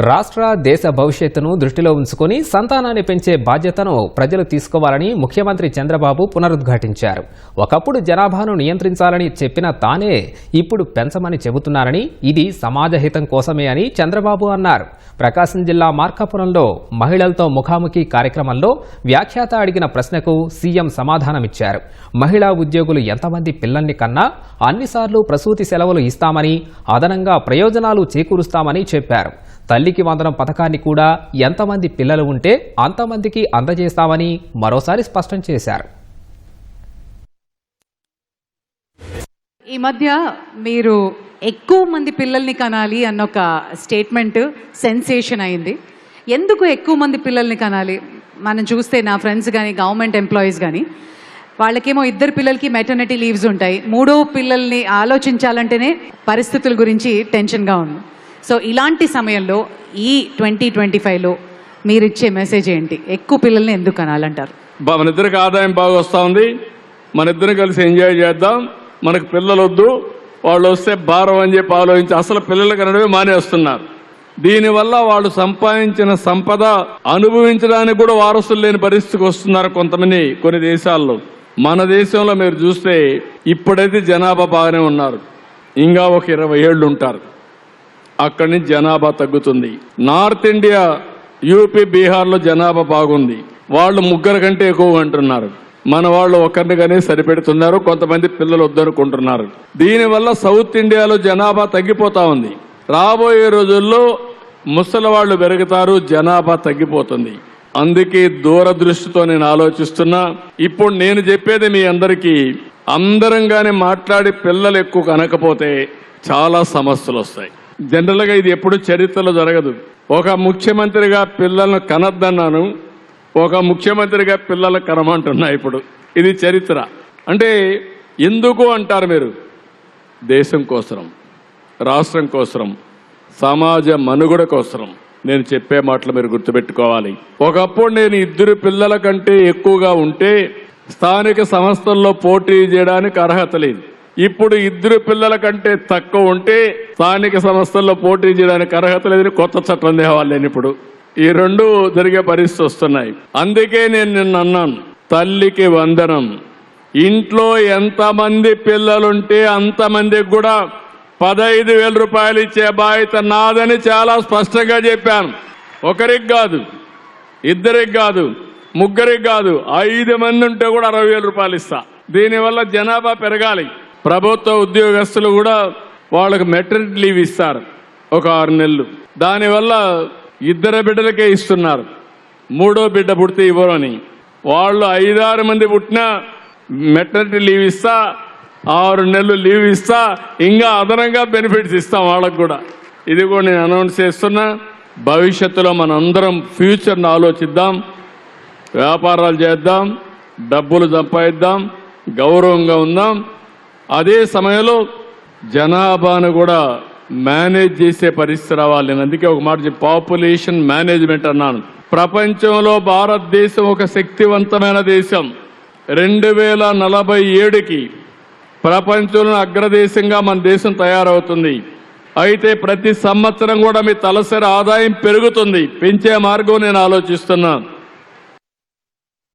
రాష్ట్ర దేశ భవిష్యత్తును దృష్టిలో ఉంచుకొని సంతానాన్ని పెంచే బాధ్యతను ప్రజలు తీసుకోవాలని ముఖ్యమంత్రి చంద్రబాబు పునరుద్ఘాటించారు. ఒకప్పుడు జనాభాను నియంత్రించాలని చెప్పిన తానే ఇప్పుడు పెంచమని చెబుతున్నారని, ఇది సమాజహితం కోసమే అని చంద్రబాబు అన్నారు. ప్రకాశం జిల్లా మార్కాపురంలో మహిళలతో ముఖాముఖి కార్యక్రమంలో వ్యాఖ్యాత అడిగిన ప్రశ్నకు సీఎం సమాధానమిచ్చారు. మహిళా ఉద్యోగులు ఎంతమంది పిల్లల్ని కన్నా అన్నిసార్లు ప్రసూతి సెలవులు ఇస్తామని, అదనంగా ప్రయోజనాలు చేకూరుస్తామని చెప్పారు. తల్లికి వందనం పథకాన్ని కూడా ఎంతమంది పిల్లలు ఉంటే అంతమందికి అందజేస్తామని మరోసారి స్పష్టం చేశారు. ఈ మధ్య మీరు ఎక్కువ మంది పిల్లల్ని కనాలి అన్న ఒక స్టేట్మెంట్ సెన్సేషన్ అయింది. ఎందుకు ఎక్కువ మంది పిల్లల్ని కనాలి? మనం చూస్తే నా ఫ్రెండ్స్ కానీ గవర్నమెంట్ ఎంప్లాయీస్ కానీ వాళ్ళకేమో 2 పిల్లలకి మెటర్నిటీ లీవ్స్ ఉంటాయి. 3వ పిల్లల్ని ఆలోచించాలంటేనే పరిస్థితుల గురించి టెన్షన్గా ఉంది. సో ఇలాంటి సమయంలో ఈ 2025లో మీరు ఇచ్చే మెసేజ్ ఏంటి? ఎక్కువ పిల్లల్ని ఎందుకు కనాలంటారు? మన ఇద్దరికి ఆదాయం బాగా వస్తూ ఉంది, మన ఇద్దరం కలిసి ఎంజాయ్ చేద్దాం, మనకు పిల్లలు వద్దు, వాళ్ళు వస్తే భారం అని చెప్పి ఆలోచించి అసలు పిల్లలు కనడమే మానేస్తున్నారు. దీనివల్ల వాళ్ళు సంపాదించిన సంపద అనుభవించడానికి కూడా వారసులు లేని పరిస్థితికి వస్తున్నారు కొంతమంది కొన్ని దేశాల్లో. మన దేశంలో మీరు చూస్తే ఇప్పుడైతే జనాభా బాగానే ఉన్నారు, ఇంకా ఒక 20 ఏళ్ళు ఉంటారు, అక్కడి నుంచి జనాభా తగ్గుతుంది. నార్త్ ఇండియా, యూపీ, బీహార్లో జనాభా బాగుంది, వాళ్ళు 3 కంటే ఎక్కువ అంటున్నారు. మన వాళ్ళు ఒకరినిగానే సరిపెడుతున్నారు, కొంతమంది పిల్లలు వద్దనుకుంటున్నారు. దీనివల్ల సౌత్ ఇండియాలో జనాభా తగ్గిపోతా ఉంది. రాబోయే రోజుల్లో ముసలి వాళ్ళు పెరుగుతారు, జనాభా తగ్గిపోతుంది. అందుకే దూరదృష్టితో నేను ఆలోచిస్తున్నా. ఇప్పుడు నేను చెప్పేది మీ అందరికీ, అందరంగానే మాట్లాడి పిల్లలు ఎక్కువ కనకపోతే చాలా సమస్యలు వస్తాయి. జనరల్గా ఇది ఎప్పుడు చరిత్రలో జరగదు. ఒక ముఖ్యమంత్రిగా పిల్లలను కనద్దన్నాను, ఒక ముఖ్యమంత్రిగా పిల్లలు కనమంటున్నా. ఇప్పుడు ఇది చరిత్ర. అంటే ఎందుకు అంటారు మీరు? దేశం కోసం, రాష్ట్రం కోసం, సమాజ మనుగడ కోసం నేను చెప్పే మాటలు మీరు గుర్తుపెట్టుకోవాలి. ఒకప్పుడు నేను 2 పిల్లల కంటే ఎక్కువగా ఉంటే స్థానిక సంస్థల్లో పోటీ చేయడానికి అర్హత లేదు. ఇప్పుడు 2 పిల్లల కంటే తక్కువ ఉంటే స్థానిక సంస్థల్లో పోటీ చేయడానికి అర్హత లేదని కొత్త చట్టం తేవాలి. నేను ఇప్పుడు ఈ 2 జరిగే పరిస్థితి వస్తున్నాయి. అందుకే నేను నిన్న అన్నాను, తల్లికి వందనం. ఇంట్లో ఎంతమంది పిల్లలుంటే అంతమందికి కూడా 15,000 రూపాయలు ఇచ్చే బాధ్యత నాదని చాలా స్పష్టంగా చెప్పాను. ఒకరికి కాదు, 2కి కాదు, 3కి కాదు, 5 మంది ఉంటే కూడా 60,000 రూపాయలు ఇస్తా. దీనివల్ల జనాభా పెరగాలి. ప్రభుత్వ ఉద్యోగస్తులు కూడా వాళ్ళకు మెటర్నిటీ లీవ్ ఇస్తారు ఒక 6 నెలలు. దానివల్ల 2 బిడ్డలకే ఇస్తున్నారు, 3వ బిడ్డ పుడితే ఇవ్వరని. వాళ్ళు 5-6 మంది పుట్టినా మెటర్నిటీ లీవ్ ఇస్తా, 6 నెలలు లీవ్ ఇస్తా, ఇంకా అదనంగా బెనిఫిట్స్ ఇస్తాం వాళ్ళకు కూడా. ఇది కూడా నేను అనౌన్స్ చేస్తున్నా. భవిష్యత్తులో మనందరం ఫ్యూచర్ను ఆలోచిద్దాం, వ్యాపారాలు చేద్దాం, డబ్బులు సంపాదిద్దాం, గౌరవంగా ఉందాం. అదే సమయంలో జనాభాను కూడా మేనేజ్ చేసే పరిస్థితి రావాలి. నేను అందుకే ఒక మాట చెప్పి పాపులేషన్ మేనేజ్మెంట్ అన్నాను. ప్రపంచంలో భారతదేశం ఒక శక్తివంతమైన దేశం. 2047కి ప్రపంచంలో అగ్రదేశంగా మన దేశం తయారవుతుంది. అయితే ప్రతి సంవత్సరం కూడా మీ తలసరి ఆదాయం పెరుగుతుంది. పెంచే మార్గం నేను ఆలోచిస్తున్నా.